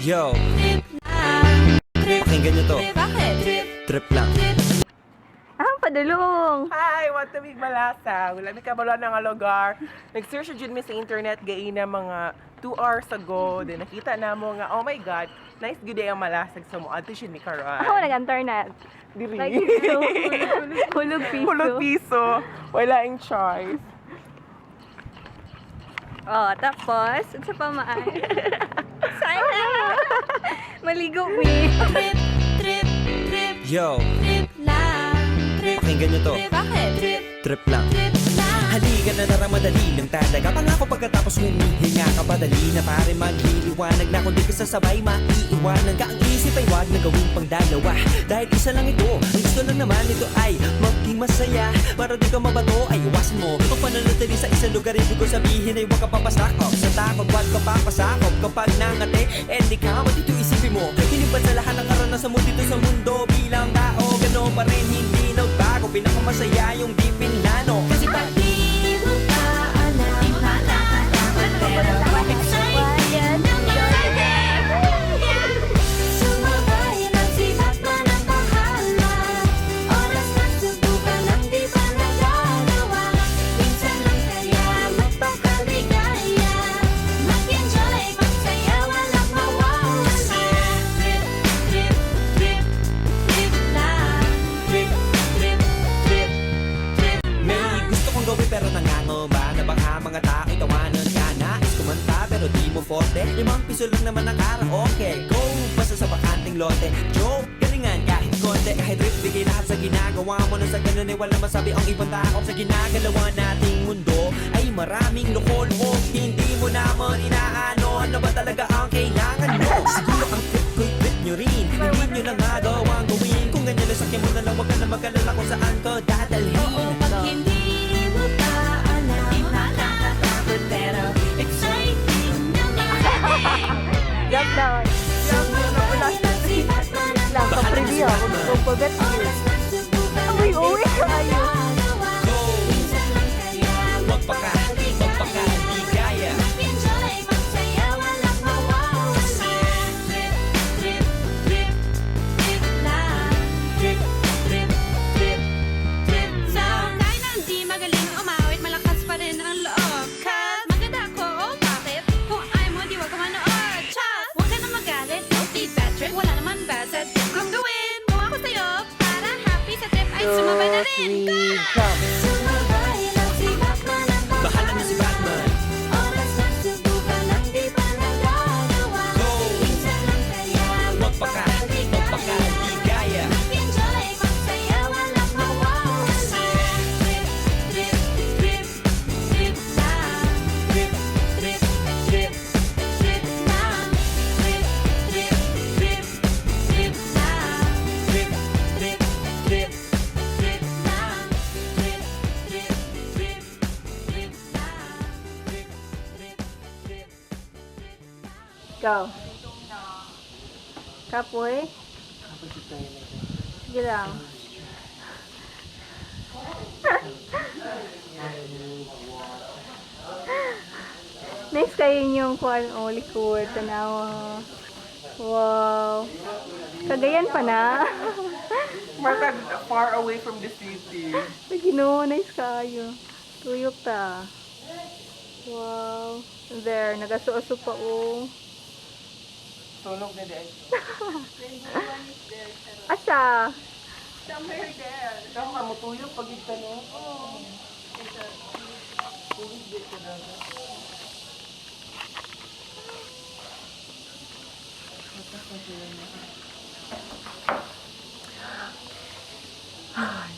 Yo, pakinggan nyo to. Bakit? Trip lang. Padulong. Hi, what to big malasa. Wala mi kabalo na nga lugar. Nag-search jud mi sa internet gaina mga 2 hours ago. Then nakita na mo nga, oh my God, nice good day ang malasag sa mo. Ato siya ni Karan. Ako nag-internet. Dili. Like ito. Hulog piso. Hulog piso. Wala ang choice. Oh, tapos, sa pamaan. Sana. Maligo mi. Yo, pakinggan nyo to. Bakit? Trip lang. Halika na naramadali lang talaga. Pangako pagkatapos humihinga ka padali na pare magliliwanag na kung di ka sasabay maiiwanan ka. Ang isip ay wag na gawing pang dalawa dahil isa lang ito. Ang gusto lang naman ito ay maging masaya. Para di ka mabato ay iwasan mo ang pananatili sa isang lugar. Ibig ko sabihin ay huwag ka papasakop sa takot, wag ka papasakop kapag nangate. Di ka dito isipin mo hinipan sa lahat ng karanasan mo dito sa mundo. Bilang tao gano'n pa rin hindi nagbago. Pinakamasaya yung di pinlano. Kasi pag pero nangangamba na baka mga tao tawanan ka. Nais kumanta pero di mo forte. 5 piso lang naman ang karaoke. Go, basta sa bakanting lote. Joke, galingan kahit konti. Kahit rip, bigay lahat sa ginagawa mo. Na sa ganun ay wala masabi ang ibang tao. Sa ginagalawa nating mundo ay maraming loko-loko. Hindi mo naman inaano. Ano ba talaga ang kailangan mo? Siguro ang trip ko'y trip nyo rin. Hindi nyo na nga gawang gawin. Kung ganyan na sakyan mo na lang, wag ka na mag-alala kung saan ko dadalhin. Pag hindi mo pa alam, nakakatakot pero exciting naman. Jump down. Jump down. Lang, pa-preview ako. Magpagat yun. Uwi kayo. Go, magpaka, di kaya. Wala naman ba sa trip kong gawin? Kung ako sa'yo, para happy sa trip ay sumabay na rin. Sumabay lang si Batman ang Bahala na si Batman. oras na subukan lang di pa nagagawa. Go, Minsan lang kaya magpaka, di kaya. mag-enjoy, magsaya, walang mawawala. Trip, trip, trip, trip lang. Trip, trip, trip. Trip lang. Trip, trip, trip, trip lang. Trip, trip, trip. Trip lang. Trip, trip, trip, trip lang. Trip, trip, trip. Go. Kapoy. Sige lang. Next kayo yung kuwan o liquid. Tanawa. Wow. Kagayan pa na. Marka far away from the city. Lagi no, nice kayo. Tuyok ta. Wow. There, nagasuoso pa o. Tulog na din. Asa? Somewhere there. Ikaw ka mo tuyog pag ito no? Oo. Tulog dito talaga. Ay,